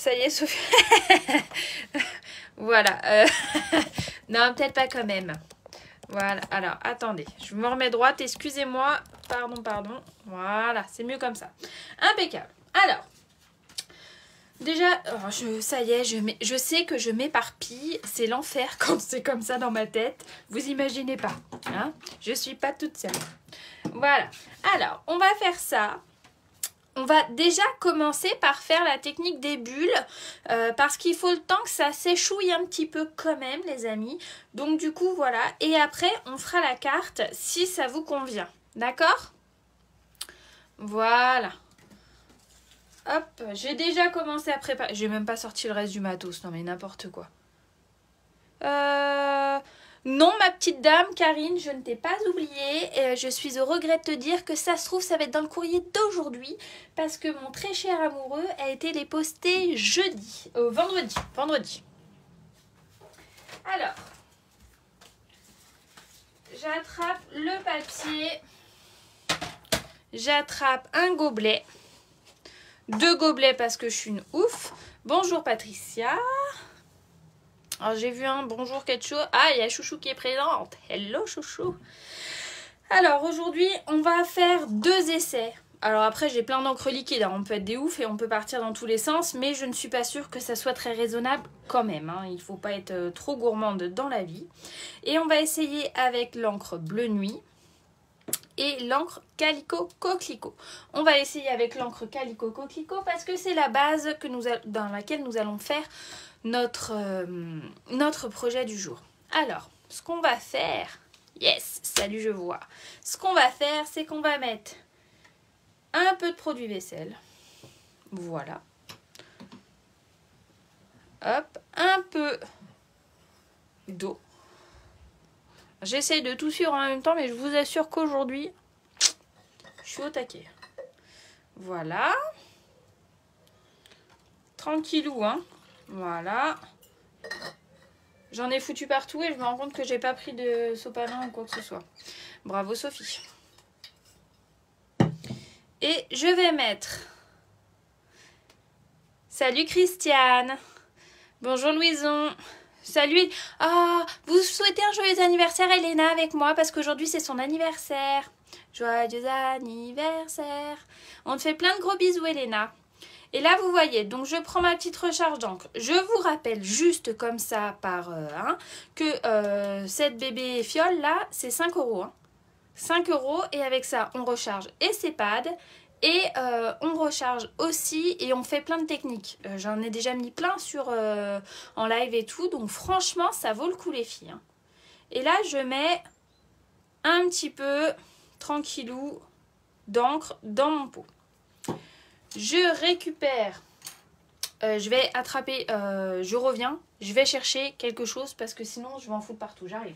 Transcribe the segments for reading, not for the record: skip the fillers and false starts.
ça y est, Sophie. Voilà. Non, peut-être pas quand même. Voilà. Alors, attendez. Je me remets droite. Excusez-moi. Pardon, pardon. Voilà. C'est mieux comme ça. Impeccable. Alors. Déjà, ça y est, je sais que je m'éparpille. C'est l'enfer quand c'est comme ça dans ma tête. Vous imaginez pas. Hein, je suis pas toute seule. Voilà. Alors, on va faire ça. On va déjà commencer par faire la technique des bulles parce qu'il faut le temps que ça s'échouille un petit peu quand même, les amis. Donc du coup, voilà. Et après, on fera la carte si ça vous convient. D'accord? Voilà. Hop, j'ai déjà commencé à préparer. J'ai même pas sorti le reste du matos. Non mais n'importe quoi. Non, ma petite dame, Karine, je ne t'ai pas oubliée. Je suis au regret de te dire que ça se trouve, ça va être dans le courrier d'aujourd'hui. Parce que mon très cher amoureux a été les poster vendredi. Alors, j'attrape le papier. J'attrape un gobelet. 2 gobelets parce que je suis une ouf. Bonjour Patricia. Alors j'ai vu un bonjour quelque chose. Ah, il y a Chouchou qui est présente. Hello Chouchou. Alors aujourd'hui, on va faire 2 essais. Alors après, j'ai plein d'encre liquide. On peut être des oufs et on peut partir dans tous les sens. Mais je ne suis pas sûre que ça soit très raisonnable quand même. Hein. Il ne faut pas être trop gourmande dans la vie. Et on va essayer avec l'encre bleu nuit et l'encre Calico Coquelicot. On va essayer avec l'encre Calico Coquelicot parce que c'est la base dans laquelle nous allons faire notre projet du jour. Alors, ce qu'on va faire... Yes, salut, je vois. Ce qu'on va faire, c'est qu'on va mettre un peu de produit vaisselle. Voilà. Hop, un peu d'eau. J'essaye de tout suivre en même temps, mais je vous assure qu'aujourd'hui, je suis au taquet. Voilà. Tranquillou, hein. Voilà. J'en ai foutu partout et je me rends compte que j'ai pas pris de sopalin ou quoi que ce soit. Bravo Sophie. Et je vais mettre... Salut Christiane. Bonjour Louison. Salut. Ah, vous souhaitez un joyeux anniversaire à Elena avec moi parce qu'aujourd'hui c'est son anniversaire. Joyeux anniversaire. On te fait plein de gros bisous Elena. Et là vous voyez, donc je prends ma petite recharge d'encre. Je vous rappelle juste comme ça par que cette bébé fiole là c'est 5 €. Hein. 5 € et avec ça on recharge et ses pads. Et on recharge aussi et on fait plein de techniques. J'en ai déjà mis plein en live et tout. Donc franchement, ça vaut le coup les filles. Hein. Et là, je mets un petit peu, tranquillou, d'encre dans mon pot. Je récupère. Je vais attraper, je reviens. Je vais chercher quelque chose parce que sinon, je vais en foutre partout. J'arrive.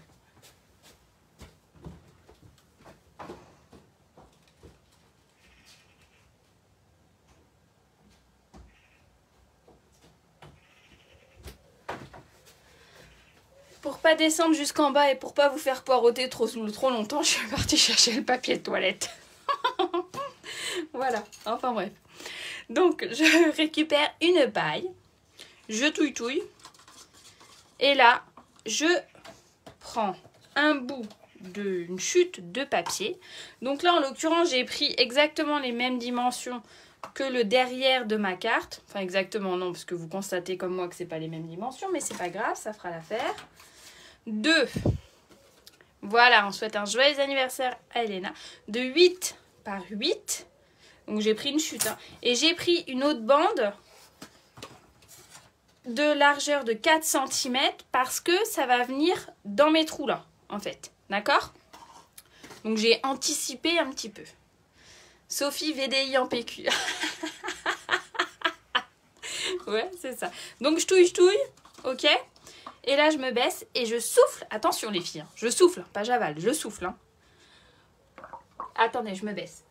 Pour pas descendre jusqu'en bas et pour pas vous faire poireauter trop longtemps, je suis partie chercher le papier de toilette. Voilà, enfin bref. Donc je récupère une paille, je touille. Et là, je prends un bout d'une chute de papier. Donc là, en l'occurrence, j'ai pris exactement les mêmes dimensions que le derrière de ma carte. Enfin, exactement non, parce que vous constatez comme moi que c'est pas les mêmes dimensions, mais c'est pas grave, ça fera l'affaire. 2. Voilà, on souhaite un joyeux anniversaire à Elena. De 8 par 8. Donc j'ai pris une chute. Hein, et j'ai pris une autre bande de largeur de 4 cm parce que ça va venir dans mes trous là, en fait. D'accord? Donc j'ai anticipé un petit peu. Sophie VDI en PQ. Ouais, c'est ça. Donc je touille, ok? Et là, je me baisse et je souffle. Attention les filles, hein. Je souffle, pas j'avale, je souffle. Hein. Attendez, je me baisse.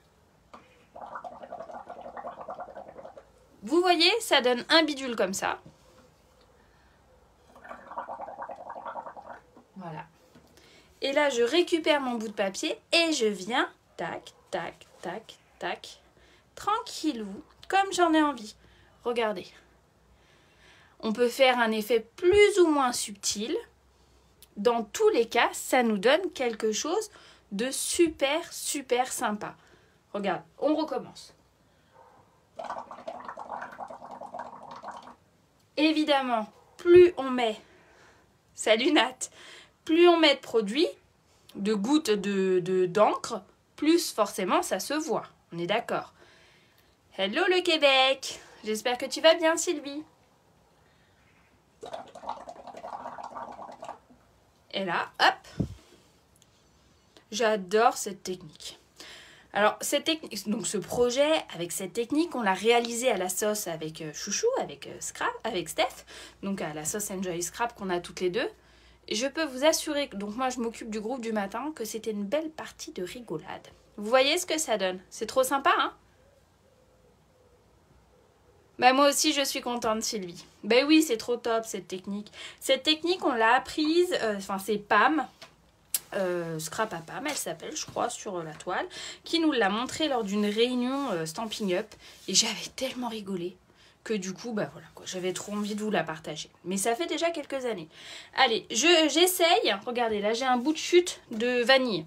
Vous voyez, ça donne un bidule comme ça. Voilà. Et là, je récupère mon bout de papier et je viens, tac, tac, tac, tac, tranquillou, comme j'en ai envie. Regardez. On peut faire un effet plus ou moins subtil. Dans tous les cas, ça nous donne quelque chose de super, super sympa. Regarde, on recommence. Évidemment, plus on met, salut Nat, plus on met de produits, de gouttes d'encre, plus forcément ça se voit. On est d'accord. Hello le Québec. J'espère que tu vas bien Sylvie. Et là, hop. J'adore cette technique. Alors, cette technique, donc ce projet avec cette technique, on l'a réalisé à la sauce avec Chouchou, avec Scrap, avec Steph, donc à la sauce Enjoy Scrap qu'on a toutes les deux. Et je peux vous assurer, donc moi je m'occupe du groupe du matin, que c'était une belle partie de rigolade. Vous voyez ce que ça donne? C'est trop sympa, hein? Bah moi aussi je suis contente Sylvie. Ben oui, c'est trop top cette technique. Cette technique, on l'a apprise, c'est Pam. Scrap à Pam, elle s'appelle, je crois, sur la toile, qui nous l'a montré lors d'une réunion Stamping Up. Et j'avais tellement rigolé que du coup, bah voilà, quoi, j'avais trop envie de vous la partager. Mais ça fait déjà quelques années. Allez, j'essaye. Regardez, là j'ai un bout de chute de vanille.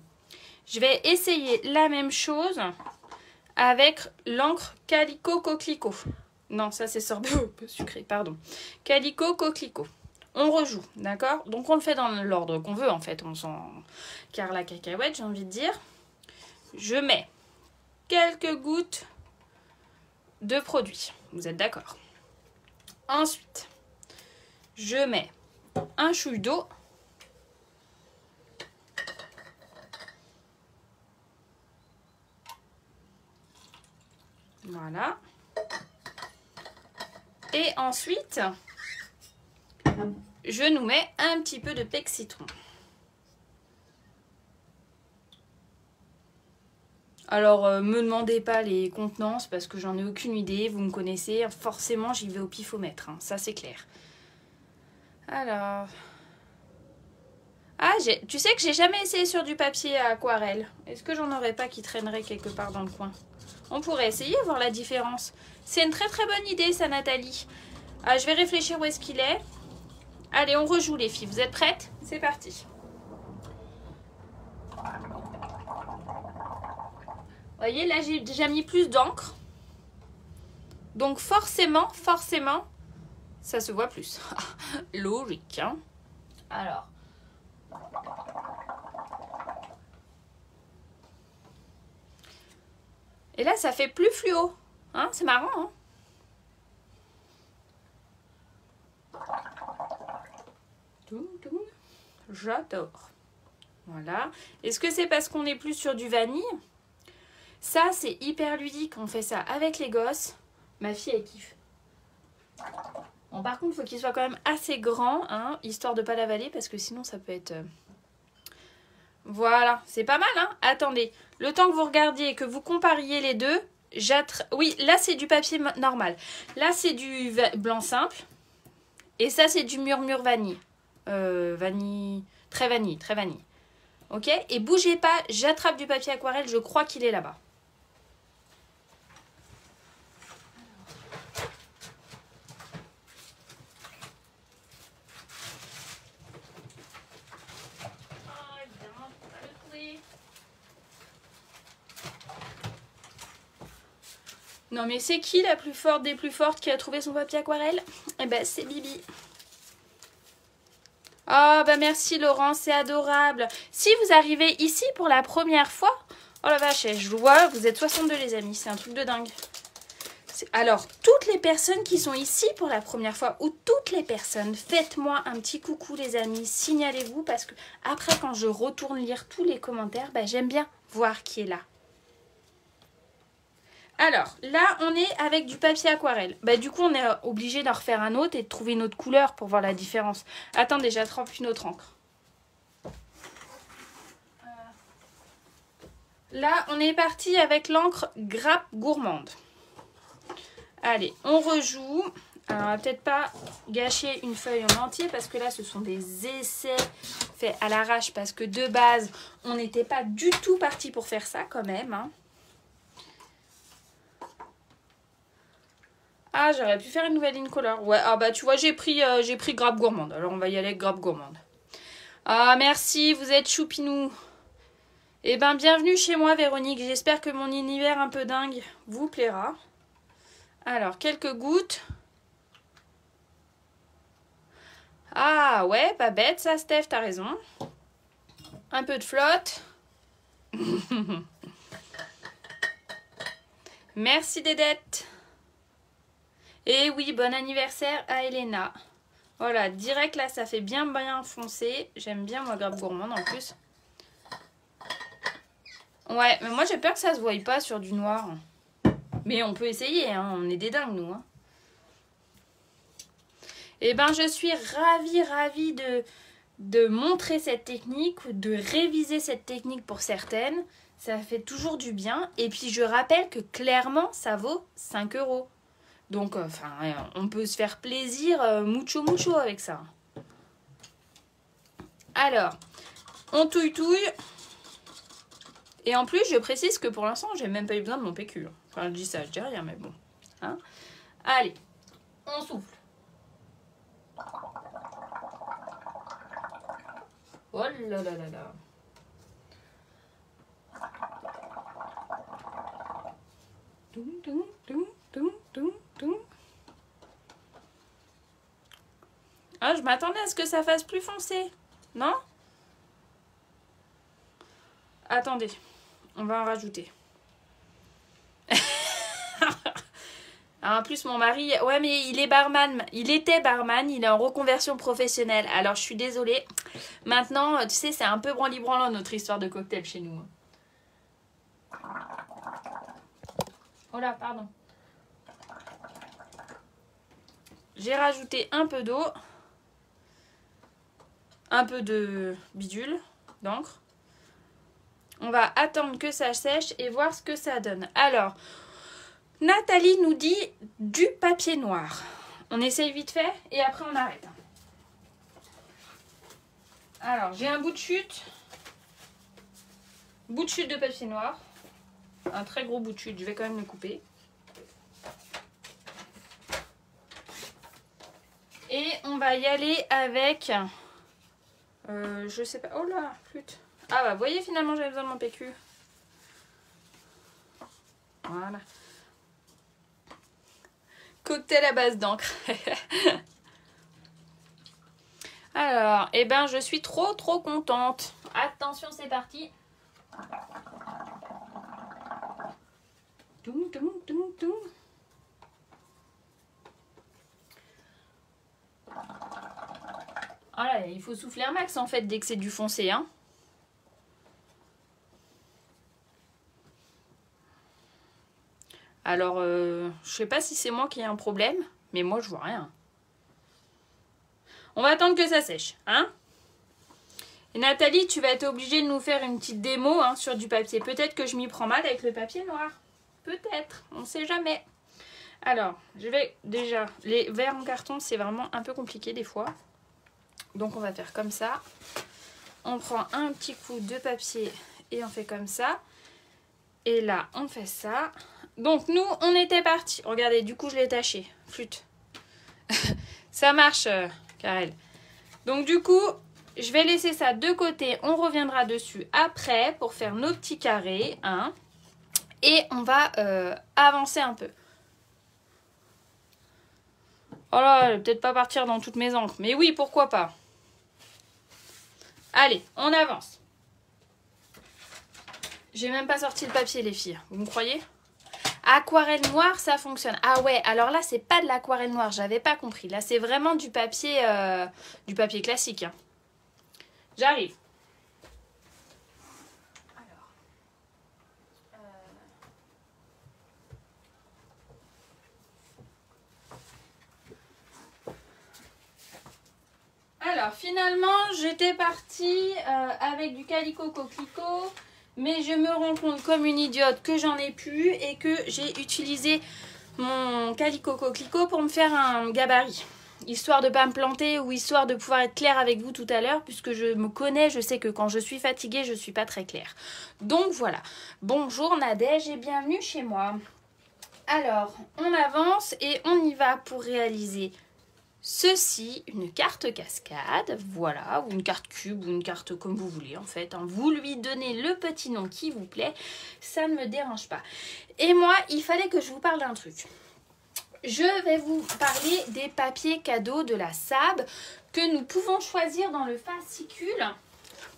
Je vais essayer la même chose avec l'encre Calico Coquelicot. Non, ça c'est sorbet sucré, pardon. Calico Coquelicot. On rejoue, d'accord? Donc on le fait dans l'ordre qu'on veut en fait. On s'en car la cacahuète, j'ai envie de dire. Je mets quelques gouttes de produit. Vous êtes d'accord? Ensuite, je mets un chouille d'eau. Voilà. Et ensuite, je nous mets un petit peu de pec citron. Alors, me demandez pas les contenances parce que j'en ai aucune idée. Vous me connaissez, forcément j'y vais au pifomètre, hein, ça c'est clair. Alors... Ah, tu sais que j'ai jamais essayé sur du papier à aquarelle. Est-ce que j'en aurais pas qui traînerait quelque part dans le coin? On pourrait essayer, voir la différence. C'est une très très bonne idée ça, Nathalie. Ah, je vais réfléchir où est-ce qu'il est. Allez, on rejoue les filles. Vous êtes prêtes? C'est parti. Vous voyez, là j'ai déjà mis plus d'encre. Donc forcément, ça se voit plus. Logique, hein? Alors. Et là, ça fait plus fluo. Hein? C'est marrant, hein? J'adore. Voilà. Est-ce que c'est parce qu'on est plus sur du vanille? Ça, c'est hyper ludique. On fait ça avec les gosses. Ma fille, elle kiffe. Bon, par contre, il faut qu'il soit quand même assez grand, hein, histoire de ne pas l'avaler, parce que sinon, ça peut être... Voilà, c'est pas mal, hein? Attendez, le temps que vous regardiez et que vous compariez les deux, oui, là, c'est du papier normal. Là, c'est du blanc simple. Et ça, c'est du murmure vanille. Vanille, très vanille. Ok? Et bougez pas, j'attrape du papier aquarelle, je crois qu'il est là-bas. Non mais c'est qui la plus forte des plus fortes qui a trouvé son papier aquarelle? Eh ben c'est Bibi. Oh bah merci Laurent, c'est adorable. Si vous arrivez ici pour la première fois, oh la vache, je vois, vous êtes 62 les amis, c'est un truc de dingue. Alors, toutes les personnes qui sont ici pour la première fois, ou toutes les personnes, faites-moi un petit coucou les amis, signalez-vous, parce que après quand je retourne lire tous les commentaires, bah, j'aime bien voir qui est là. Alors, là, on est avec du papier aquarelle. Bah, du coup, on est obligé d'en refaire un autre et de trouver une autre couleur pour voir la différence. Attendez, j'attrape une autre encre. Là, on est parti avec l'encre Grappe Gourmande. Allez, on rejoue. Alors, on va peut-être pas gâcher une feuille en entier parce que là, ce sont des essais faits à l'arrache parce que de base, on n'était pas du tout parti pour faire ça quand même, hein. Ah, j'aurais pu faire une nouvelle ligne color. Ouais, ah bah tu vois, j'ai pris grappe gourmande. Alors on va y aller avec grappe gourmande. Ah, merci, vous êtes choupinou. Eh ben, bienvenue chez moi, Véronique. J'espère que mon univers un peu dingue vous plaira. Alors, quelques gouttes. Ah, ouais, pas bête ça, Steph, t'as raison. Un peu de flotte. Merci, Dédette. Et oui, bon anniversaire à Elena. Voilà, direct là, ça fait bien foncé. J'aime bien, moi, grappe gourmande en plus. Ouais, mais moi j'ai peur que ça se voie pas sur du noir. Mais on peut essayer, hein, on est des dingues, nous. Hein. Et ben, je suis ravie de montrer cette technique, de réviser cette technique pour certaines. Ça fait toujours du bien. Et puis, je rappelle que clairement, ça vaut 5 €. Donc, on peut se faire plaisir mucho avec ça. Alors, on touille. Et en plus, je précise que pour l'instant, j'ai même pas eu besoin de mon PQ. Enfin, je dis ça, je dis rien, mais bon. Hein. Allez, on souffle. Oh là là là là. Ah, je m'attendais à ce que ça fasse plus foncé. Non? Attendez, on va en rajouter. En plus, mon mari... Ouais, mais il est barman. Il était barman. Il est en reconversion professionnelle. Alors, je suis désolée. Maintenant, tu sais, c'est un peu branli-branlant notre histoire de cocktail chez nous. Oh là, pardon. J'ai rajouté un peu d'eau. Un peu de bidule, d'encre. On va attendre que ça sèche et voir ce que ça donne. Alors... Nathalie nous dit du papier noir. On essaye vite fait et après on arrête. Alors, j'ai un bout de chute. Bout de chute de papier noir. Un très gros bout de chute, je vais quand même le couper. Et on va y aller avec... je sais pas... Oh là, flûte. Ah bah, vous voyez, finalement, j'avais besoin de mon PQ. Voilà. Cocktail à base d'encre. Alors, eh ben, je suis trop contente. Attention, c'est parti. Toum. Ah là, il faut souffler un max en fait dès que c'est du foncé, hein. Alors, je sais pas si c'est moi qui ai un problème, mais moi je vois rien. On va attendre que ça sèche, hein. Et Nathalie, tu vas être obligée de nous faire une petite démo hein, sur du papier. Peut-être que je m'y prends mal avec le papier noir. Peut-être, on sait jamais. Alors, je vais déjà... Les verres en carton, c'est vraiment un peu compliqué des fois. Donc on va faire comme ça. On prend un petit coup de papier et on fait comme ça. Et là, on fait ça. Donc nous, on était partis. Regardez, du coup, je l'ai taché. Flûte. Ça marche, Karel. Donc du coup, je vais laisser ça de côté. On reviendra dessus après pour faire nos petits carrés. Hein. Et on va avancer un peu. Oh là, je vais peut-être pas partir dans toutes mes encres. Mais oui, pourquoi pas. Allez, on avance. J'ai même pas sorti le papier, les filles. Vous me croyez? Aquarelle noire, ça fonctionne. Ah ouais, alors là, c'est pas de l'aquarelle noire. J'avais pas compris. Là, c'est vraiment du papier classique. Hein. J'arrive. Alors, finalement, j'étais partie avec du calico coquelicot. Mais je me rends compte comme une idiote que j'en ai plus et que j'ai utilisé mon calico coquelicot pour me faire un gabarit. Histoire de ne pas me planter ou histoire de pouvoir être claire avec vous tout à l'heure. Puisque je me connais, je sais que quand je suis fatiguée, je ne suis pas très claire. Donc voilà. Bonjour Nadège et bienvenue chez moi. Alors, on avance et on y va pour réaliser ceci, une carte cascade, voilà, ou une carte cube, ou une carte comme vous voulez en fait. Hein. Vous lui donnez le petit nom qui vous plaît, ça ne me dérange pas. Et moi, il fallait que je vous parle d'un truc. Je vais vous parler des papiers cadeaux de la SAB que nous pouvons choisir dans le fascicule.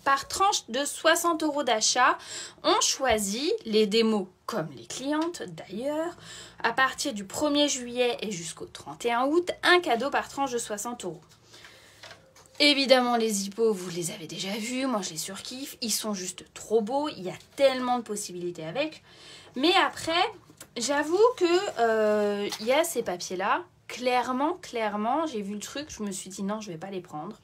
Par tranche de 60 € d'achat, on choisit les démos comme les clientes d'ailleurs. À partir du 1er juillet et jusqu'au 31 août, un cadeau par tranche de 60 €. Évidemment, les hippos, vous les avez déjà vus. Moi, je les surkiffe. Ils sont juste trop beaux. Il y a tellement de possibilités avec. Mais après, j'avoue que il y a ces papiers-là. Clairement, j'ai vu le truc. Je me suis dit non, je vais pas les prendre.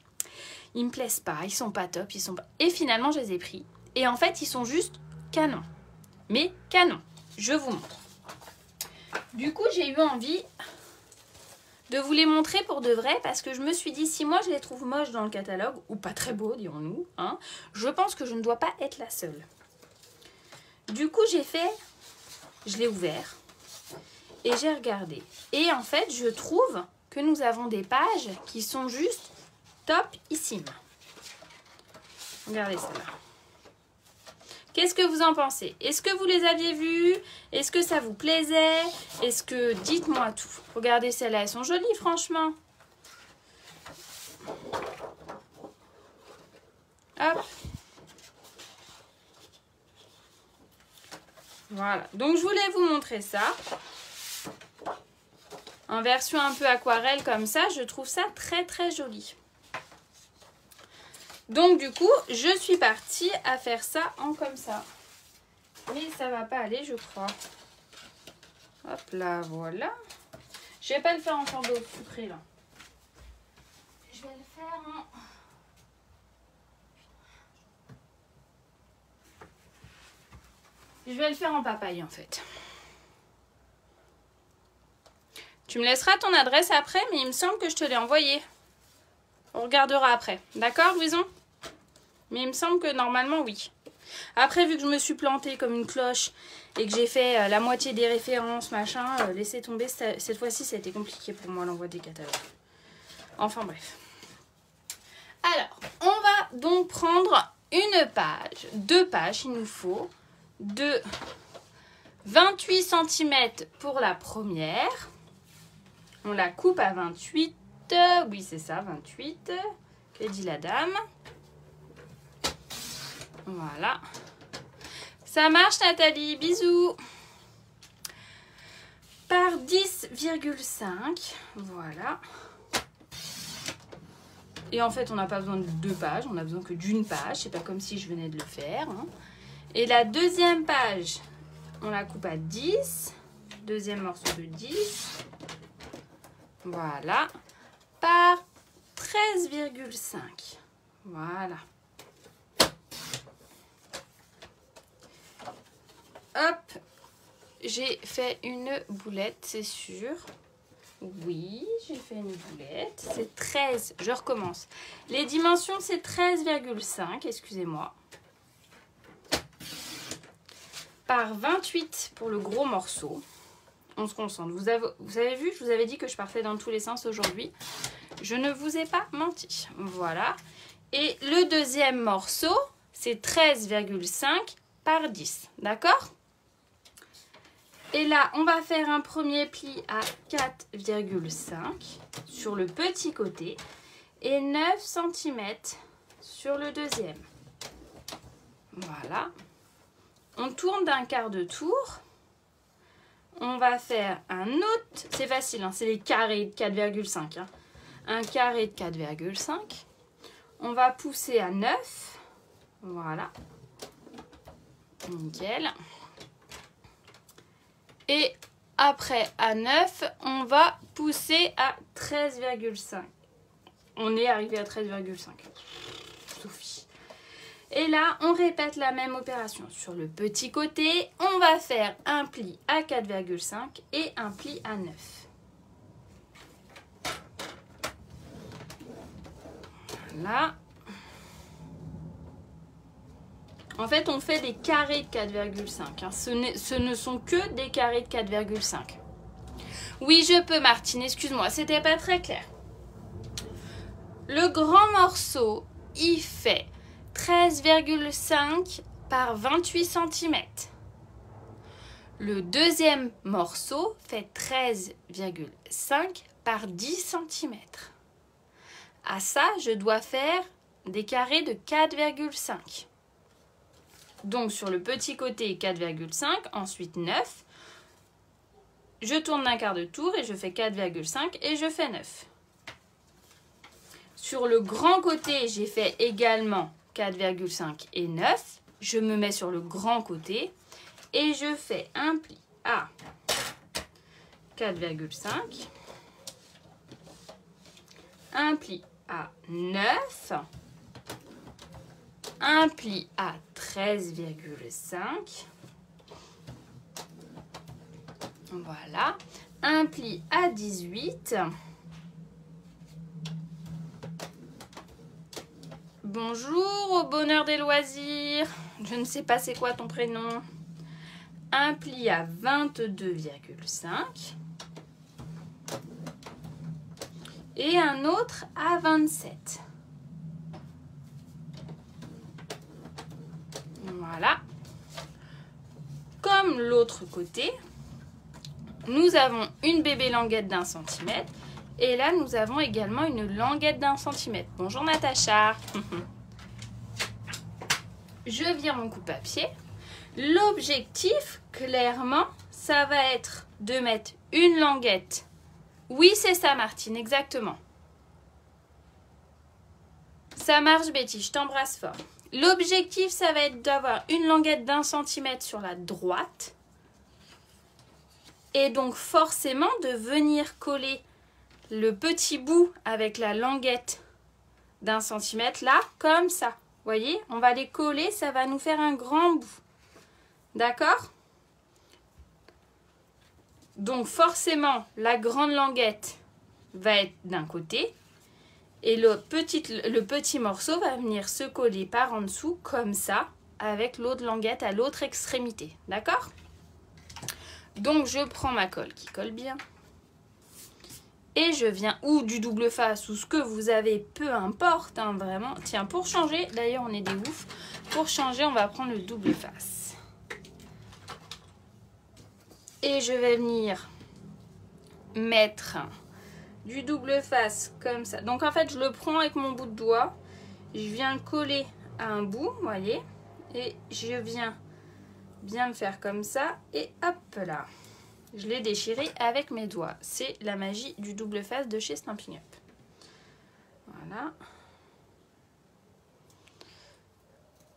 Ils me plaisent pas, ils sont pas top, ils sont pas... Et finalement, je les ai pris. Et en fait, ils sont juste canons. Mais canons. Je vous montre. Du coup, j'ai eu envie de vous les montrer pour de vrai parce que je me suis dit, si moi je les trouve moches dans le catalogue, ou pas très beaux, dirons-nous, hein, je pense que je ne dois pas être la seule. Du coup, je l'ai ouvert et j'ai regardé. Et en fait, je trouve que nous avons des pages qui sont juste topissime. Regardez celle-là. Qu'est-ce que vous en pensez? Est-ce que vous les aviez vues? Est-ce que ça vous plaisait? Est-ce que... Dites-moi tout. Regardez celles-là, elles sont jolies franchement. Hop. Voilà. Donc je voulais vous montrer ça. En version un peu aquarelle comme ça, je trouve ça très joli. Donc du coup, je suis partie à faire ça en comme ça. Mais ça va pas aller, je crois. Hop là, voilà. Je vais pas le faire en forme d'eau sucrée là. Je vais le faire en... Je vais le faire en papaye en fait. Tu me laisseras ton adresse après, mais il me semble que je te l'ai envoyé. On regardera après. D'accord, Louison? Mais il me semble que normalement, oui. Après, vu que je me suis plantée comme une cloche et que j'ai fait la moitié des références, machin, laissez tomber. Cette fois-ci, ça a été compliqué pour moi, l'envoi des catalogues. Enfin, bref. Alors, on va donc prendre une page. 2 pages, il nous faut. De 28 cm pour la première. On la coupe à 28. Oui, c'est ça, 28. Que dit la dame? Voilà. Ça marche, Nathalie. Bisous. Par 10,5. Voilà. Et en fait, on n'a pas besoin de 2 pages. On n'a besoin que d'une page. C'est pas comme si je venais de le faire. Hein. Et la deuxième page, on la coupe à 10. Deuxième morceau de 10. Voilà. Par 13,5. Voilà. Hop. J'ai fait une boulette, c'est sûr. Oui, j'ai fait une boulette. C'est 13. Je recommence. Les dimensions, c'est 13,5. Excusez-moi. Par 28 pour le gros morceau. On se concentre. Vous avez vu, je vous avais dit que je partais dans tous les sens aujourd'hui. Je ne vous ai pas menti. Voilà. Et le deuxième morceau, c'est 13,5 par 10. D'accord? Et là, on va faire un premier pli à 4,5 sur le petit côté et 9 cm sur le deuxième. Voilà. On tourne d'un quart de tour. On va faire un autre, c'est facile, hein, c'est les carrés de 4,5. Hein. Un carré de 4,5. On va pousser à 9. Voilà. Nickel. Et après, à 9, on va pousser à 13,5. On est arrivé à 13,5. Sophie. Et là, on répète la même opération. Sur le petit côté, on va faire un pli à 4,5 et un pli à 9. Voilà. En fait, on fait des carrés de 4,5. Hein. Ce ne sont que des carrés de 4,5. Oui, je peux, Martine. Excuse-moi, c'était pas très clair. Le grand morceau, il fait 13,5 par 28 cm. Le deuxième morceau fait 13,5 par 10 cm. À ça, je dois faire des carrés de 4,5. Donc sur le petit côté 4,5, ensuite 9. Je tourne d'un quart de tour et je fais 4,5 et je fais 9. Sur le grand côté, j'ai fait également 4,5 et 9. Je me mets sur le grand côté et je fais un pli à 4,5, un pli à 9, un pli à 13,5, voilà, un pli à 18. Bonjour au bonheur des loisirs, je ne sais pas c'est quoi ton prénom. Un pli à 22,5 et un autre à 27. Voilà. Comme l'autre côté, nous avons une bébé languette d'1 cm et là nous avons également une languette d'1 cm. Bonjour Natacha. Je vire mon coupe-papier. L'objectif, clairement, ça va être de mettre une languette. Oui, c'est ça, Martine, exactement. Ça marche, Betty, je t'embrasse fort. L'objectif, ça va être d'avoir une languette d'1 cm sur la droite. Et donc, forcément, de venir coller le petit bout avec la languette d'1 cm, là, comme ça. Vous voyez, on va les coller, ça va nous faire un grand bout. D'accord? Donc forcément, la grande languette va être d'un côté et le petit morceau va venir se coller par en dessous comme ça avec l'autre languette à l'autre extrémité. D'accord? Donc je prends ma colle qui colle bien et je viens, ou du double face ou ce que vous avez, peu importe, hein, vraiment. Tiens, pour changer, d'ailleurs on est des oufs, pour changer on va prendre le double face. Et je vais venir mettre du double face comme ça. Donc en fait, je le prends avec mon bout de doigt. Je viens le coller à un bout, vous voyez. Et je viens bien le faire comme ça. Et hop là. Je l'ai déchiré avec mes doigts. C'est la magie du double face de chez Stampin' Up. Voilà.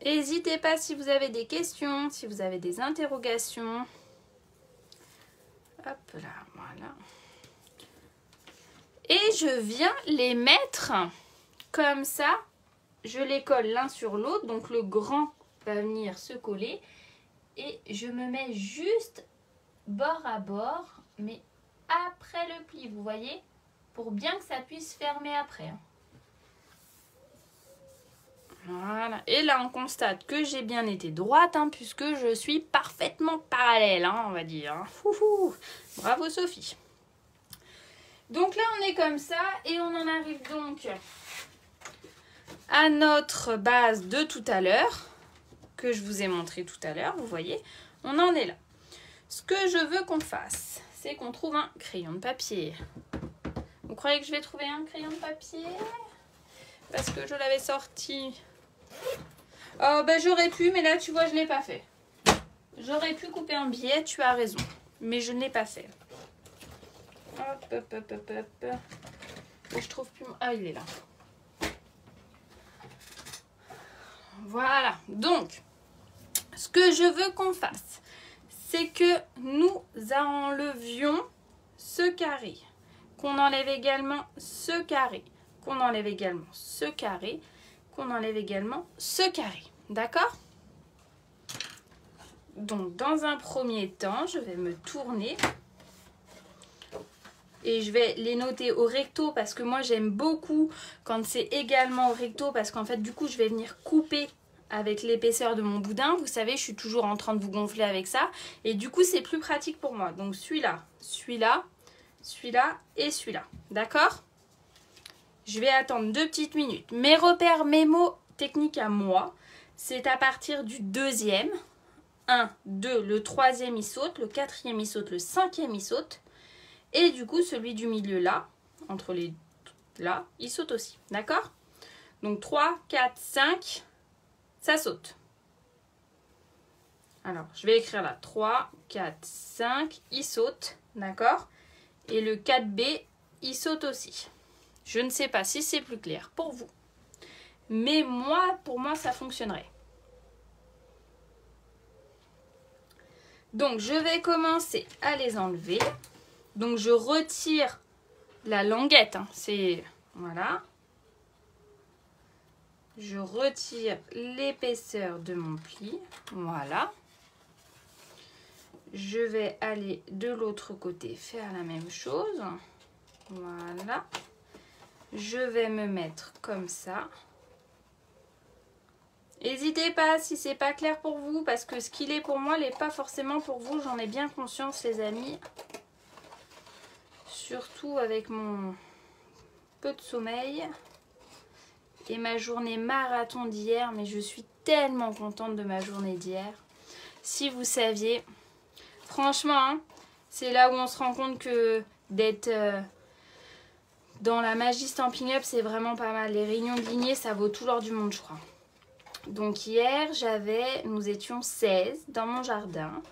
N'hésitez pas si vous avez des questions, si vous avez des interrogations. Hop là, voilà. Et je viens les mettre comme ça. Je les colle l'un sur l'autre. Donc le grand va venir se coller. Et je me mets juste bord à bord. Mais après le pli, vous voyez. Pour bien que ça puisse fermer après. Voilà. Et là, on constate que j'ai bien été droite, hein, puisque je suis parfaitement parallèle, hein, on va dire. Hein. Fouhou. Bravo Sophie. Donc là, on est comme ça et on en arrive donc à notre base de tout à l'heure, que je vous ai montré tout à l'heure, vous voyez. On en est là. Ce que je veux qu'on fasse, c'est qu'on trouve un crayon de papier. Vous croyez que je vais trouver un crayon de papier? Parce que je l'avais sorti. Oh, ben j'aurais pu, mais là, tu vois, je ne l'ai pas fait. J'aurais pu couper un billet, tu as raison. Mais je ne l'ai pas fait. Hop, hop, hop, hop, hop. Et je trouve plus... Ah, il est là. Voilà. Donc, ce que je veux qu'on fasse, c'est que nous enlevions ce carré. Qu'on enlève également ce carré. Qu'on enlève également ce carré. Qu'on enlève également ce carré. D'accord? Donc, dans un premier temps, je vais me tourner et je vais les noter au recto parce que moi, j'aime beaucoup quand c'est également au recto parce qu'en fait, du coup, je vais venir couper avec l'épaisseur de mon boudin. Vous savez, je suis toujours en train de vous gonfler avec ça. Et du coup, c'est plus pratique pour moi. Donc celui-là, celui-là, celui-là et celui-là. D'accord? Je vais attendre 2 petites minutes. Mes repères, mes mots techniques à moi, c'est à partir du deuxième. 1, 2, le troisième il saute, le quatrième il saute, le cinquième il saute. Et du coup, celui du milieu là, entre les là, il saute aussi. D'accord? Donc 3, 4, 5, ça saute. Alors, je vais écrire là. 3, 4, 5, il saute. D'accord? Et le 4B, il saute aussi. Je ne sais pas si c'est plus clair pour vous. Mais moi, pour moi, ça fonctionnerait. Donc, je vais commencer à les enlever. Donc, je retire la languette. Hein. C'est... Voilà. Je retire l'épaisseur de mon pli. Voilà. Je vais aller de l'autre côté faire la même chose. Voilà. Je vais me mettre comme ça. N'hésitez pas si c'est pas clair pour vous, parce que ce qu'il est pour moi n'est pas forcément pour vous. J'en ai bien conscience, les amis. Surtout avec mon peu de sommeil et ma journée marathon d'hier. Mais je suis tellement contente de ma journée d'hier. Si vous saviez, franchement, hein, c'est là où on se rend compte que d'être dans la magie Stampin' Up, c'est vraiment pas mal. Les réunions de lignée, ça vaut tout l'or du monde, je crois. Donc hier, nous étions 16 dans mon jardin.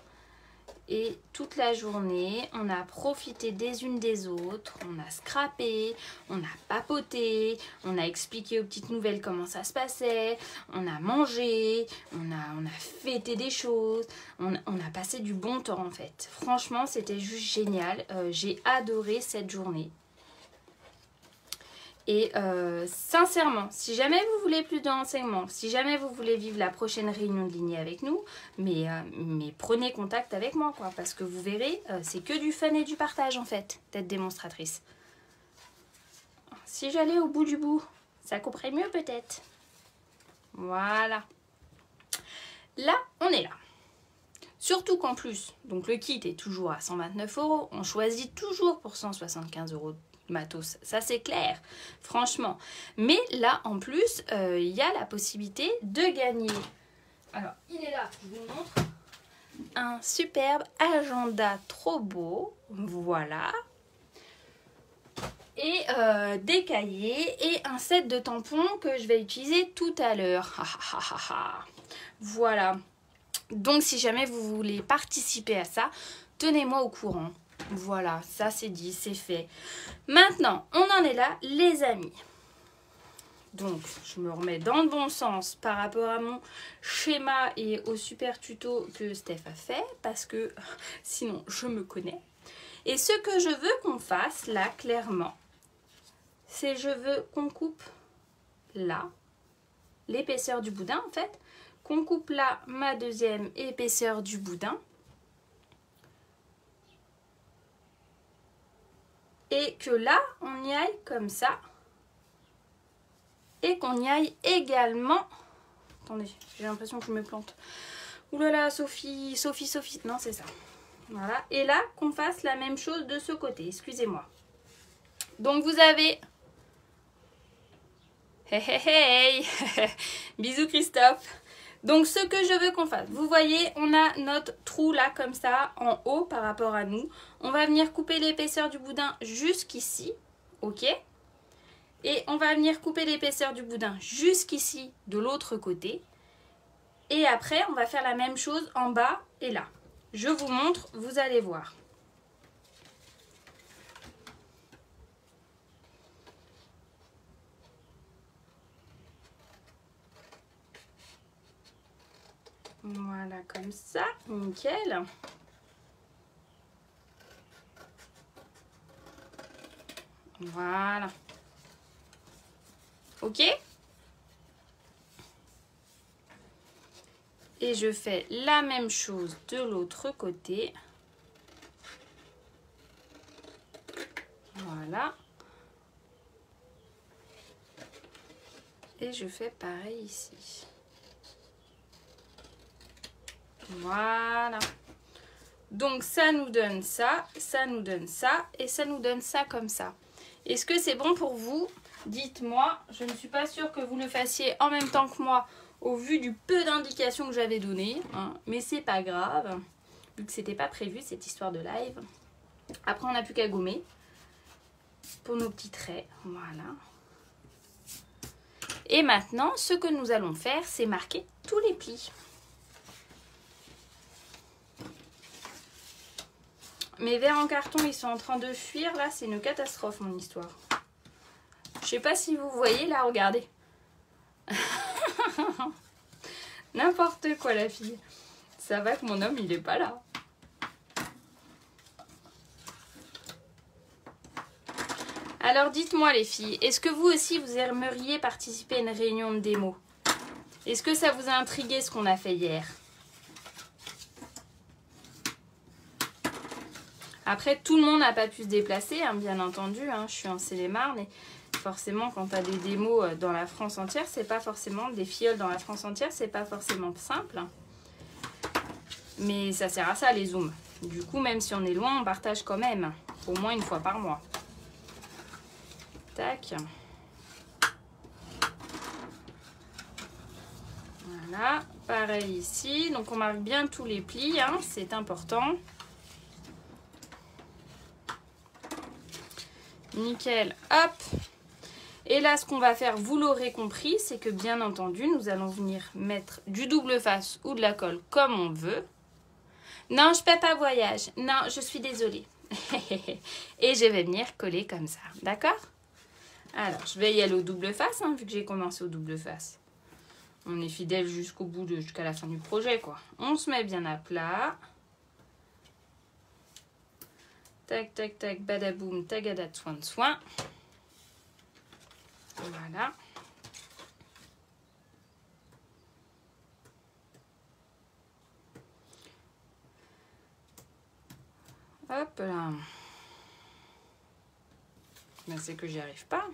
Et toute la journée, on a profité des unes des autres. On a scrappé, on a papoté, on a expliqué aux petites nouvelles comment ça se passait. On a mangé, on a fêté des choses. On a passé du bon temps en fait. Franchement, c'était juste génial. J'ai adoré cette journée. Et sincèrement, si jamais vous voulez plus d'enseignements, si jamais vous voulez vivre la prochaine réunion de lignée avec nous, mais prenez contact avec moi, quoi, parce que vous verrez, c'est que du fun et du partage en fait, d'être démonstratrice. Si j'allais au bout du bout, ça couperait mieux peut-être. Voilà. Là, on est là. Surtout qu'en plus, donc le kit est toujours à 129 €, on choisit toujours pour 175 € matos, ça c'est clair, franchement. Mais là, en plus, il y a la possibilité de gagner. Alors, il est là, je vous montre. Un superbe agenda trop beau, voilà. Et des cahiers et un set de tampons que je vais utiliser tout à l'heure. Voilà. Donc, si jamais vous voulez participer à ça, tenez-moi au courant. Voilà, ça c'est dit, c'est fait. Maintenant, on en est là, les amis. Donc, je me remets dans le bon sens par rapport à mon schéma et au super tuto que Steph a fait, parce que sinon, je me connais. Et ce que je veux qu'on fasse, là, clairement, c'est je veux qu'on coupe là, l'épaisseur du boudin, en fait, qu'on coupe là ma deuxième épaisseur du boudin, et que là, on y aille comme ça. Et qu'on y aille également... Attendez, j'ai l'impression que je me plante. Ouh là là, Sophie. Non, c'est ça. Voilà. Et là, qu'on fasse la même chose de ce côté. Excusez-moi. Donc, vous avez... Hey, hey, hey. Bisous, Christophe. Donc, ce que je veux qu'on fasse, vous voyez, on a notre trou là, comme ça, en haut par rapport à nous. On va venir couper l'épaisseur du boudin jusqu'ici, ok? Et on va venir couper l'épaisseur du boudin jusqu'ici, de l'autre côté. Et après, on va faire la même chose en bas et là. Je vous montre, vous allez voir. Voilà, comme ça, nickel. Voilà. Ok? Et je fais la même chose de l'autre côté. Voilà. Et je fais pareil ici. Voilà. Donc ça nous donne ça, ça nous donne ça et ça nous donne ça comme ça. Est-ce que c'est bon pour vous? Dites-moi. Je ne suis pas sûre que vous le fassiez en même temps que moi au vu du peu d'indications que j'avais données, hein, mais c'est pas grave vu que c'était pas prévu cette histoire de live. Après on n'a plus qu'à gommer pour nos petits traits. Voilà. Et maintenant, ce que nous allons faire, c'est marquer tous les plis. Mes verres en carton, ils sont en train de fuir. Là, c'est une catastrophe, mon histoire. Je sais pas si vous voyez, là, regardez. N'importe quoi, la fille. Ça va que mon homme, il est pas là. Alors, dites-moi, les filles, est-ce que vous aussi, vous aimeriez participer à une réunion de démo? Est-ce que ça vous a intrigué, ce qu'on a fait hier? Après, tout le monde n'a pas pu se déplacer, hein, bien entendu. Hein, je suis en Seine-et-Marne et forcément, quand tu as des démos dans la France entière, c'est pas forcément des filleuls dans la France entière, c'est pas forcément simple. Mais ça sert à ça, les zooms. Du coup, même si on est loin, on partage quand même, au moins une fois par mois. Tac. Voilà, pareil ici. Donc, on marque bien tous les plis, hein, c'est important. Nickel, hop. Et là, ce qu'on va faire, vous l'aurez compris, c'est que bien entendu, nous allons venir mettre du double face ou de la colle comme on veut. Non, je paie pas voyage. Non, je suis désolée. Et je vais venir coller comme ça, d'accord? Alors, je vais y aller au double face, hein, vu que j'ai commencé au double face. On est fidèle jusqu'au bout, jusqu'à la fin du projet, quoi. On se met bien à plat. Tac, tac, tac, badaboum, tagada, soin de soin. Voilà. Hop là. Ben, c'est que j'y arrive pas.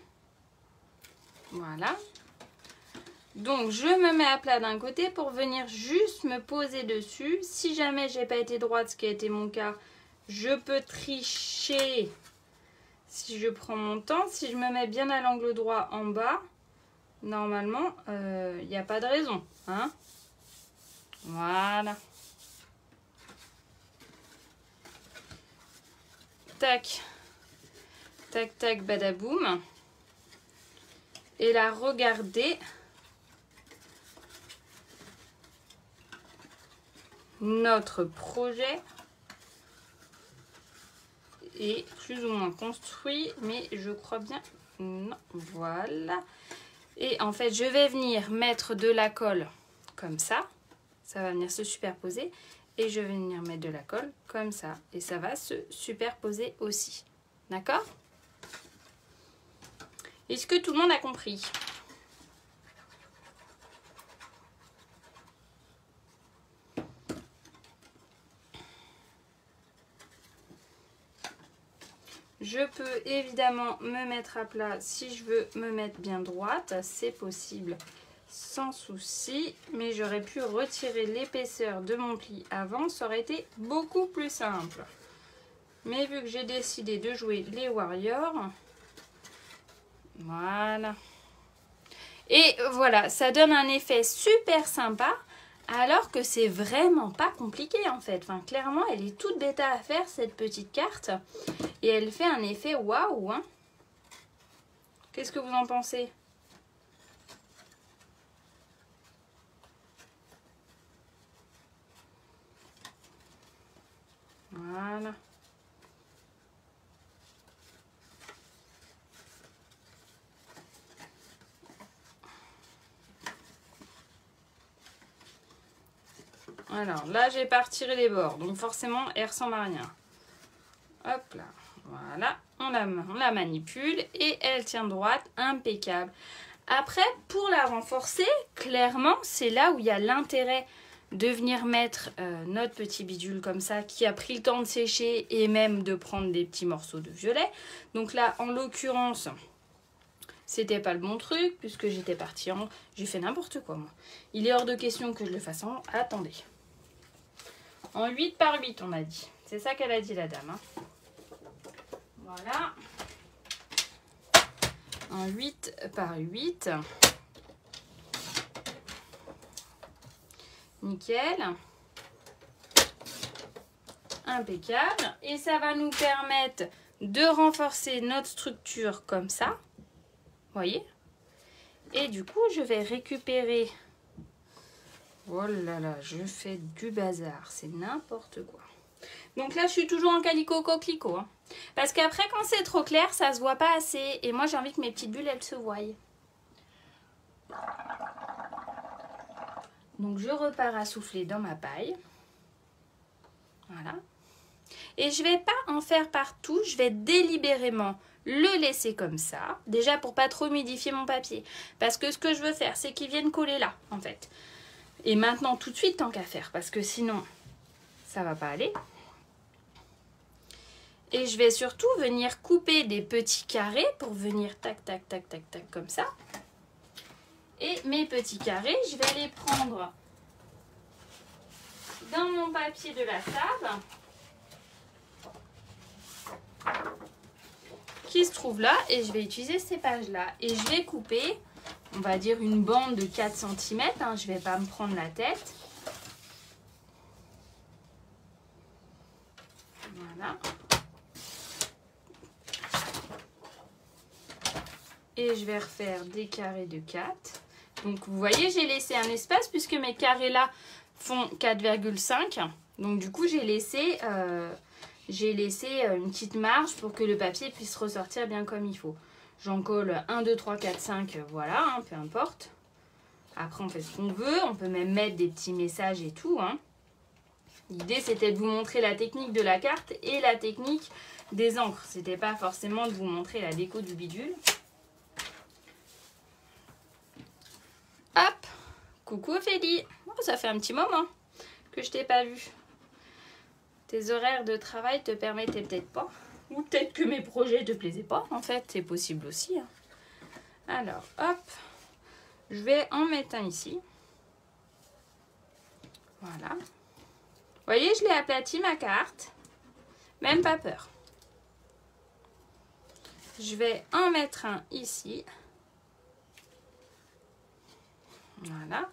Voilà. Donc, je me mets à plat d'un côté pour venir juste me poser dessus. Si jamais j'ai pas été droite, ce qui a été mon cas, je peux tricher si je prends mon temps. Si je me mets bien à l'angle droit en bas, normalement, il n'y a pas de raison. Hein? Voilà. Tac. Tac, tac, badaboum. Et là, regardez. Notre projet est plus ou moins construit, mais je crois bien, non, voilà. Et en fait, je vais venir mettre de la colle comme ça va venir se superposer, et je vais venir mettre de la colle comme ça, et ça va se superposer aussi, d'accord? Est-ce que tout le monde a compris? Je peux évidemment me mettre à plat si je veux me mettre bien droite, c'est possible sans souci, mais j'aurais pu retirer l'épaisseur de mon pli avant, ça aurait été beaucoup plus simple. Mais vu que j'ai décidé de jouer les warriors, voilà. Et voilà, ça donne un effet super sympa, alors que c'est vraiment pas compliqué en fait. Enfin, clairement, elle est toute bêta à faire, cette petite carte. Et elle fait un effet waouh, hein. Qu'est-ce que vous en pensez? Voilà. Alors là, j'ai pas retiré les bords, donc forcément, elle ressemble à rien. Hop là, voilà, on la manipule et elle tient droite, impeccable. Après, pour la renforcer, clairement, c'est là où il y a l'intérêt de venir mettre notre petit bidule comme ça, qui a pris le temps de sécher et même de prendre des petits morceaux de violet. Donc là, en l'occurrence, c'était pas le bon truc, puisque j'étais partie en... J'ai fait n'importe quoi, moi. Il est hors de question que je le fasse en... Attendez. En 8 par 8, on a dit. C'est ça qu'elle a dit, la dame. Hein. Voilà. En 8 par 8. Nickel. Impeccable. Et ça va nous permettre de renforcer notre structure comme ça. Vous voyez? Et du coup, je vais récupérer... Oh là là, je fais du bazar. C'est n'importe quoi. Donc là, je suis toujours en calico coquelicot. Hein. Parce qu'après, quand c'est trop clair, ça se voit pas assez. Et moi, j'ai envie que mes petites bulles, elles se voient. Donc, je repars à souffler dans ma paille. Voilà. Et je vais pas en faire partout. Je vais délibérément le laisser comme ça. Déjà, pour pas trop humidifier mon papier. Parce que ce que je veux faire, c'est qu'il vienne coller là, en fait. Et maintenant, tout de suite, tant qu'à faire. Parce que sinon, ça va pas aller. Et je vais surtout venir couper des petits carrés pour venir tac, tac, tac, tac, tac, comme ça. Et mes petits carrés, je vais les prendre dans mon papier de la table. Qui se trouve là. Et je vais utiliser ces pages-là. Et je vais couper, on va dire, une bande de 4 cm. Hein, je ne vais pas me prendre la tête. Voilà. Et je vais refaire des carrés de 4. Donc vous voyez, j'ai laissé un espace puisque mes carrés là font 4,5. Donc du coup, j'ai laissé une petite marge pour que le papier puisse ressortir bien comme il faut. J'en colle 1, 2, 3, 4, 5, voilà, hein, peu importe. Après, on fait ce qu'on veut. On peut même mettre des petits messages et tout. Hein. L'idée, c'était de vous montrer la technique de la carte et la technique des encres. C'était pas forcément de vous montrer la déco du bidule. Hop, coucou Ophélie. Oh, ça fait un petit moment que je t'ai pas vu. Tes horaires de travail te permettaient peut-être pas. Ou peut-être que mes projets te plaisaient pas. En fait, c'est possible aussi. Hein. Alors, hop. Je vais en mettre un ici. Voilà. Vous voyez, je l'ai aplati ma carte. Même pas peur. Je vais en mettre un ici. Voilà.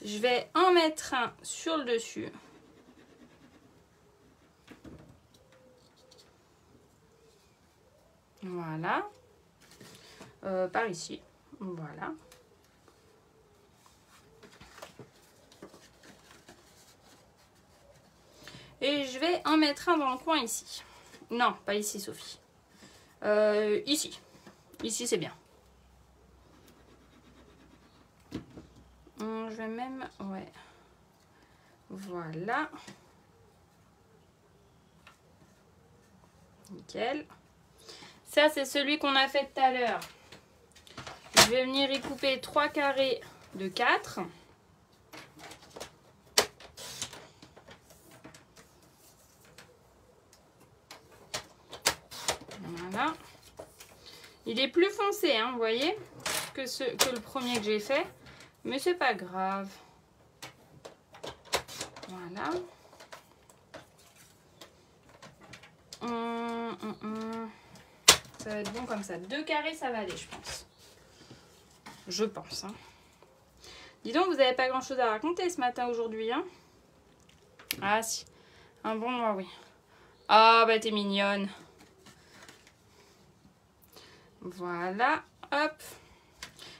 Je vais en mettre un sur le dessus. Voilà. Par ici. Voilà. Et je vais en mettre un dans le coin ici. Non, pas ici, Sophie. Ici. Ici, c'est bien. Je vais même... Ouais. Voilà. Nickel. Ça, c'est celui qu'on a fait tout à l'heure. Je vais venir y couper 3 carrés de 4. Voilà. Il est plus foncé, hein, vous voyez, que le premier que j'ai fait. Mais c'est pas grave. Voilà. Ça va être bon comme ça. 2 carrés, ça va aller, je pense. Je pense. Hein. Dis donc, vous n'avez pas grand-chose à raconter ce matin, aujourd'hui. Hein? Ah, si. Un bon mois, oui. Ah, bah, t'es mignonne. Voilà. Hop.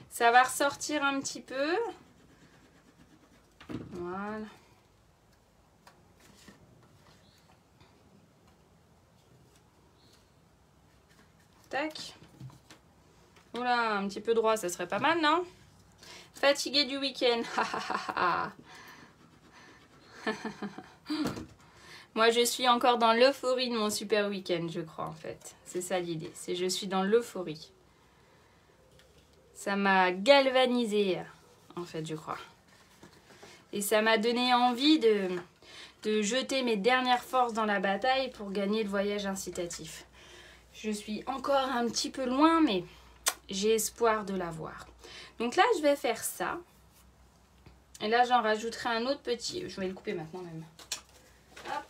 Ça va ressortir un petit peu. Voilà. Tac. Oula, un petit peu droit, ça serait pas mal, non? Fatiguée du week-end. Moi, je suis encore dans l'euphorie de mon super week-end, je crois, en fait. C'est ça l'idée. C'est je suis dans l'euphorie. Ça m'a galvanisée, en fait, je crois. Et ça m'a donné envie de jeter mes dernières forces dans la bataille pour gagner le voyage incitatif. Je suis encore un petit peu loin, mais j'ai espoir de l'avoir. Donc là, je vais faire ça. Et là, j'en rajouterai un autre petit. Je vais le couper maintenant même. Hop.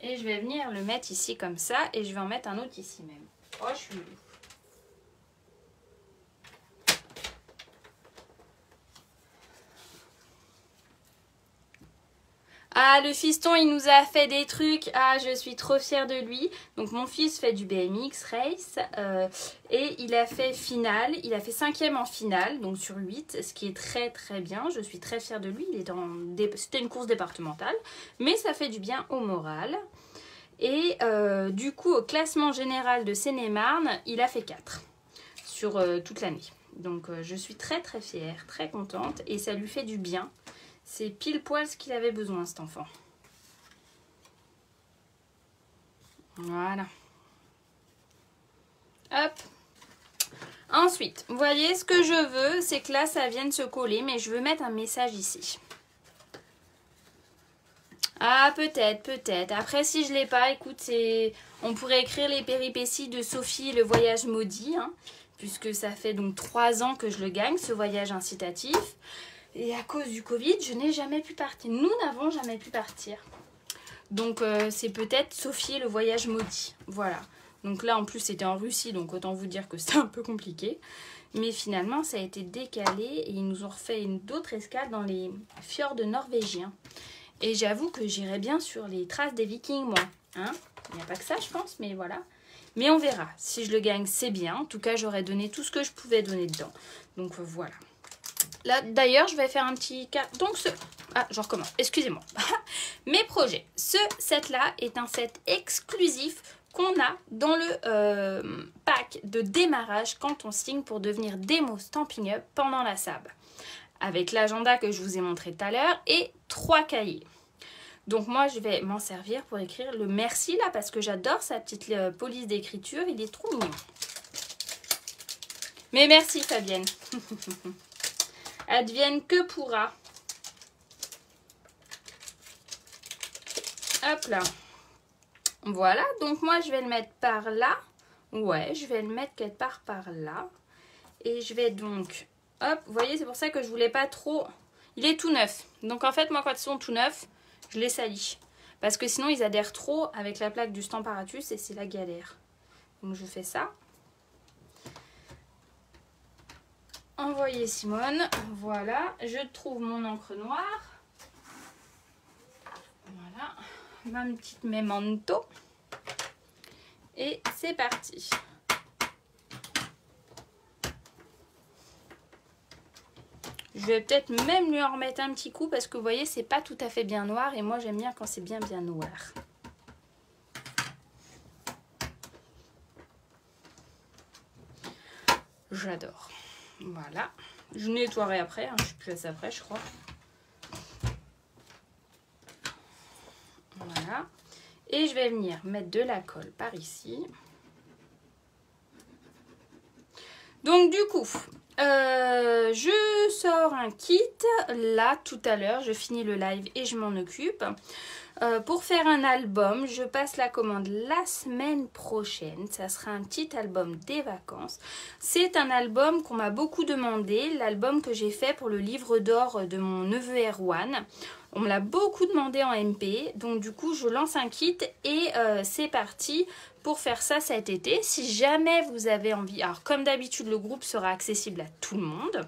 Et je vais venir le mettre ici comme ça. Et je vais en mettre un autre ici même. Oh, je suis... Ah, le fiston, il nous a fait des trucs. Ah, je suis trop fière de lui. Donc, mon fils fait du BMX Race. Et il a fait finale. Il a fait 5e en finale, donc sur 8. Ce qui est très, très bien. Je suis très fière de lui. C'était une course départementale. Mais ça fait du bien au moral. Et du coup, au classement général de Seine-et-Marne, il a fait 4 sur toute l'année. Donc, je suis très, très fière, très contente. Et ça lui fait du bien. C'est pile poil ce qu'il avait besoin, cet enfant. Voilà. Hop. Ensuite, vous voyez, ce que je veux, c'est que là, ça vienne se coller, mais je veux mettre un message ici. Ah, peut-être, peut-être. Après, si je ne l'ai pas, écoute, on pourrait écrire les péripéties de Sophie, le voyage maudit, hein, puisque ça fait donc 3 ans que je le gagne, ce voyage incitatif. Et à cause du Covid, je n'ai jamais pu partir. Nous n'avons jamais pu partir. Donc, c'est peut-être Sophie, le voyage maudit. Voilà. Donc là, en plus, c'était en Russie, donc autant vous dire que c'était un peu compliqué. Mais finalement, ça a été décalé et ils nous ont refait d'autres escales dans les fjords norvégiens. Et j'avoue que j'irai bien sur les traces des Vikings, moi. Hein, il n'y a pas que ça, je pense, mais voilà. Mais on verra. Si je le gagne, c'est bien. En tout cas, j'aurais donné tout ce que je pouvais donner dedans. Donc, voilà. Là, d'ailleurs, je vais faire un petit cas. Donc, ah, je recommence. Excusez-moi. Mes projets. Ce set-là est un set exclusif qu'on a dans le pack de démarrage quand on signe pour devenir démo Stampin' Up pendant la SAB. Avec l'agenda que je vous ai montré tout à l'heure et 3 cahiers. Donc, moi, je vais m'en servir pour écrire le merci là parce que j'adore sa petite police d'écriture. Il est trop mignon. Mais merci, Fabienne. Advienne que pourra. Hop là. Voilà, donc moi je vais le mettre par là. Ouais, je vais le mettre quelque part par là. Et je vais donc... Hop, vous voyez, c'est pour ça que je voulais pas trop... Il est tout neuf. Donc en fait, moi quand ils sont tout neufs, je les salis. Parce que sinon ils adhèrent trop avec la plaque du Stamparatus et c'est la galère. Donc je fais ça. Envoyer Simone, voilà, je trouve mon encre noire, voilà, ma petite memento, et c'est parti. Je vais peut-être même lui en remettre un petit coup parce que vous voyez, c'est pas tout à fait bien noir et moi j'aime bien quand c'est bien noir. J'adore. Voilà, je nettoierai après, hein, je suis plus à ça après je crois. Voilà, et je vais venir mettre de la colle par ici. Donc du coup, je sors un kit, là tout à l'heure, je finis le live et je m'en occupe. Pour faire un album, je passe la commande la semaine prochaine. Ça sera un petit album des vacances. C'est un album qu'on m'a beaucoup demandé, l'album que j'ai fait pour le livre d'or de mon neveu Erwan. On me l'a beaucoup demandé en MP, donc du coup je lance un kit et c'est parti pour faire ça cet été. Si jamais vous avez envie, alors comme d'habitude le groupe sera accessible à tout le monde.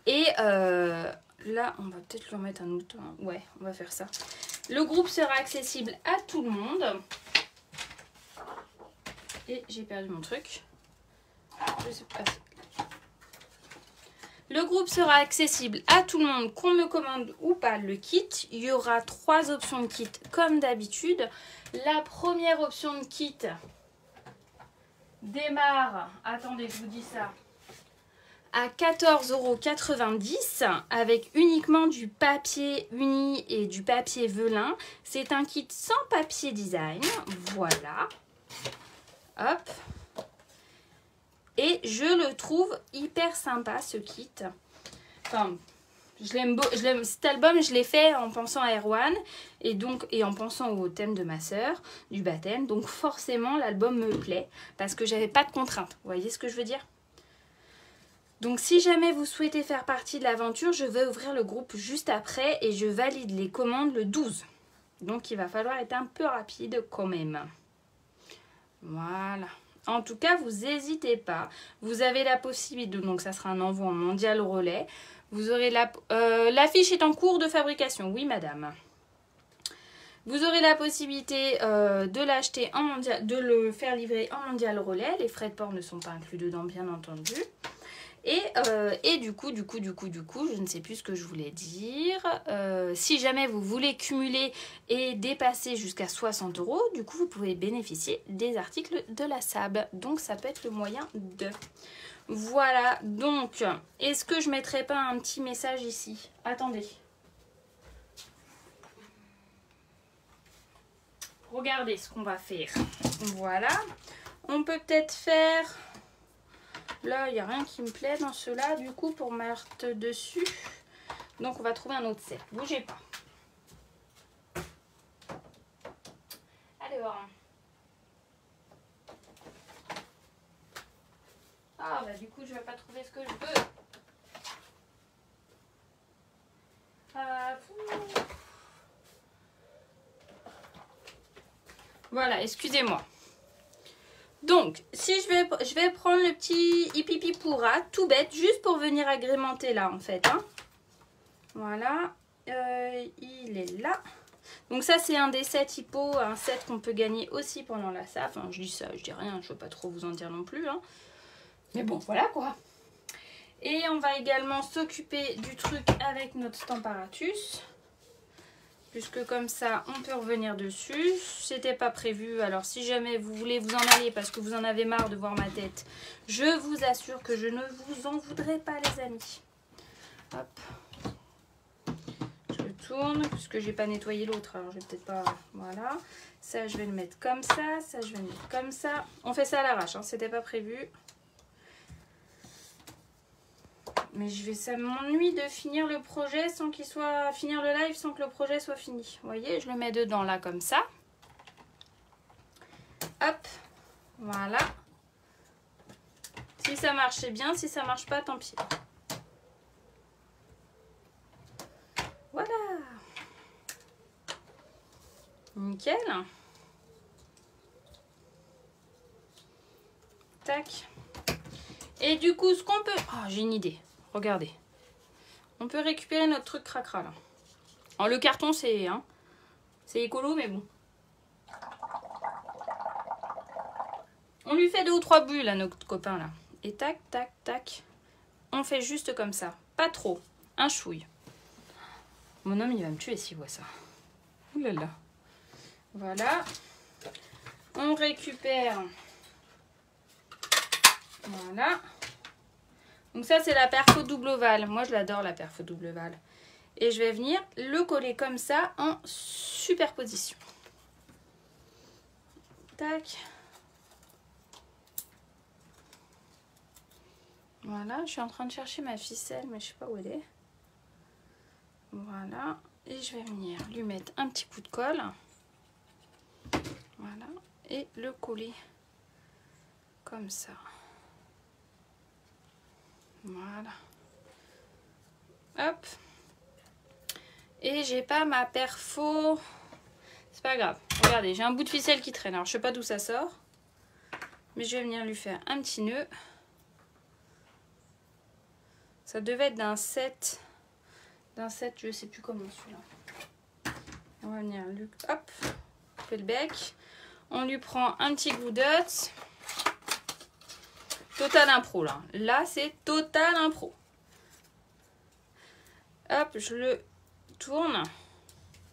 Et là on va peut-être lui remettre un autre, ouais on va faire ça. Le groupe sera accessible à tout le monde. Et j'ai perdu mon truc. Je sais pas. Le groupe sera accessible à tout le monde, qu'on me commande ou pas le kit. Il y aura 3 options de kit comme d'habitude. La première option de kit démarre, attendez je vous dis ça, à 14,90 € avec uniquement du papier uni et du papier velin. C'est un kit sans papier design, voilà. Hop. Et je le trouve hyper sympa ce kit. Enfin, je l'aime. Cet album, je l'ai fait en pensant à Erwan et en pensant au thème de ma sœur, du baptême. Donc forcément, l'album me plaît parce que j'avais pas de contraintes. Vous voyez ce que je veux dire? Donc si jamais vous souhaitez faire partie de l'aventure, je vais ouvrir le groupe juste après et je valide les commandes le 12. Donc il va falloir être un peu rapide quand même. Voilà. En tout cas, vous n'hésitez pas. Vous avez la possibilité, donc ça sera un envoi en mondial relais. Vous aurez l'affiche est en cours de fabrication. Oui, madame. Vous aurez la possibilité de l'acheter en mondial, de le faire livrer en mondial relais. Les frais de port ne sont pas inclus dedans, bien entendu. Et du coup, je ne sais plus ce que je voulais dire. Si jamais vous voulez cumuler et dépasser jusqu'à 60 €, du coup, vous pouvez bénéficier des articles de la SAB. Donc, ça peut être le moyen de... Voilà, donc, est-ce que je ne mettrai pas un petit message ici? Attendez. Regardez ce qu'on va faire. Voilà. On peut peut-être faire... Là, il n'y a rien qui me plaît dans ceux-là, du coup, pour mettre dessus. Donc, on va trouver un autre set. Bougez pas. Alors. Ah, bah du coup, je vais pas trouver ce que je veux. Voilà, excusez-moi. Donc, si je vais prendre le petit Hippipipura, tout bête, juste pour venir agrémenter là, en fait. Hein. Voilà, il est là. Donc ça, c'est un des sets hippo, un set qu'on peut gagner aussi pendant la SAF. Enfin, je dis ça, je dis rien, je ne veux pas trop vous en dire non plus. Hein. Mais bon, voilà quoi. Et on va également s'occuper du truc avec notre Stamparatus. Puisque comme ça, on peut revenir dessus. C'était pas prévu. Alors si jamais vous voulez vous en aller parce que vous en avez marre de voir ma tête, je vous assure que je ne vous en voudrais pas, les amis. Hop. Je le tourne puisque j'ai pas nettoyé l'autre. Alors je vais peut-être pas... Voilà. Ça, je vais le mettre comme ça. Ça, je vais le mettre comme ça. On fait ça à l'arrache. Hein. C'était pas prévu. Mais ça m'ennuie de finir le projet sans qu'il soit... Finir le live sans que le projet soit fini. Vous voyez, je le mets dedans là comme ça. Hop. Voilà. Si ça marche, c'est bien. Si ça marche pas, tant pis. Voilà. Nickel. Tac. Et du coup, ce qu'on peut... Oh, j'ai une idée. Regardez. On peut récupérer notre truc cracra là. Alors, le carton, c'est écolo, mais bon. On lui fait 2 ou 3 bulles à notre copain là. Et tac, tac, tac. On fait juste comme ça. Pas trop. Un chouille. Mon homme, il va me tuer s'il voit ça. Ouh là là. Voilà. On récupère. Voilà. Donc ça, c'est la perfo double ovale. Moi, je l'adore, la perfo double ovale. Et je vais venir le coller comme ça en superposition. Tac. Voilà, je suis en train de chercher ma ficelle, mais je sais pas où elle est. Voilà. Et je vais venir lui mettre un petit coup de colle. Voilà. Et le coller comme ça. Voilà. Hop. Et j'ai pas ma perfo. C'est pas grave. Regardez, j'ai un bout de ficelle qui traîne. Alors, je sais pas d'où ça sort. Mais je vais venir lui faire un petit nœud. Ça devait être d'un set. Je sais plus comment celui-là. On va venir lui... Hop. On fait le bec. On lui prend un petit glue dot. Total impro là. Là, c'est total impro. Hop, je le tourne.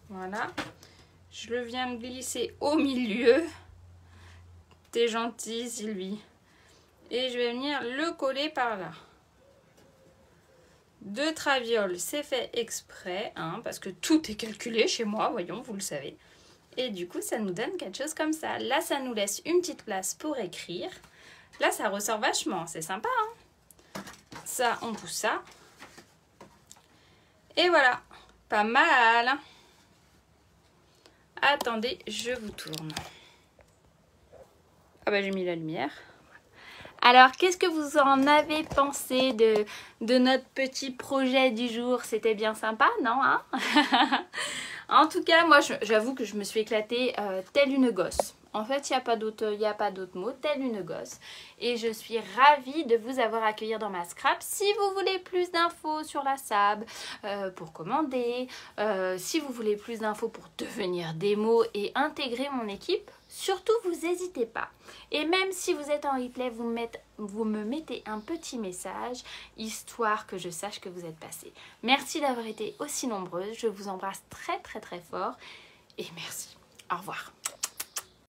Voilà. Je le viens me glisser au milieu. T'es gentille, Sylvie. Et je vais venir le coller par là. 2 travioles, c'est fait exprès, hein, parce que tout est calculé chez moi, voyons, vous le savez. Et du coup, ça nous donne quelque chose comme ça. Là, ça nous laisse une petite place pour écrire. Là, ça ressort vachement, c'est sympa. Hein, ça, on pousse ça. Et voilà, pas mal. Attendez, je vous tourne. Ah bah, j'ai mis la lumière. Alors, qu'est-ce que vous en avez pensé de notre petit projet du jour? C'était bien sympa, non hein? En tout cas, moi, j'avoue que je me suis éclatée telle une gosse. En fait, il n'y a pas d'autre mot, telle une gosse. Et je suis ravie de vous avoir accueilli dans ma scrap. Si vous voulez plus d'infos sur la SAB, pour commander, si vous voulez plus d'infos pour devenir démo et intégrer mon équipe, surtout vous n'hésitez pas. Et même si vous êtes en replay, vous me mettez un petit message, histoire que je sache que vous êtes passé. Merci d'avoir été aussi nombreuses. Je vous embrasse très très très fort. Et merci. Au revoir.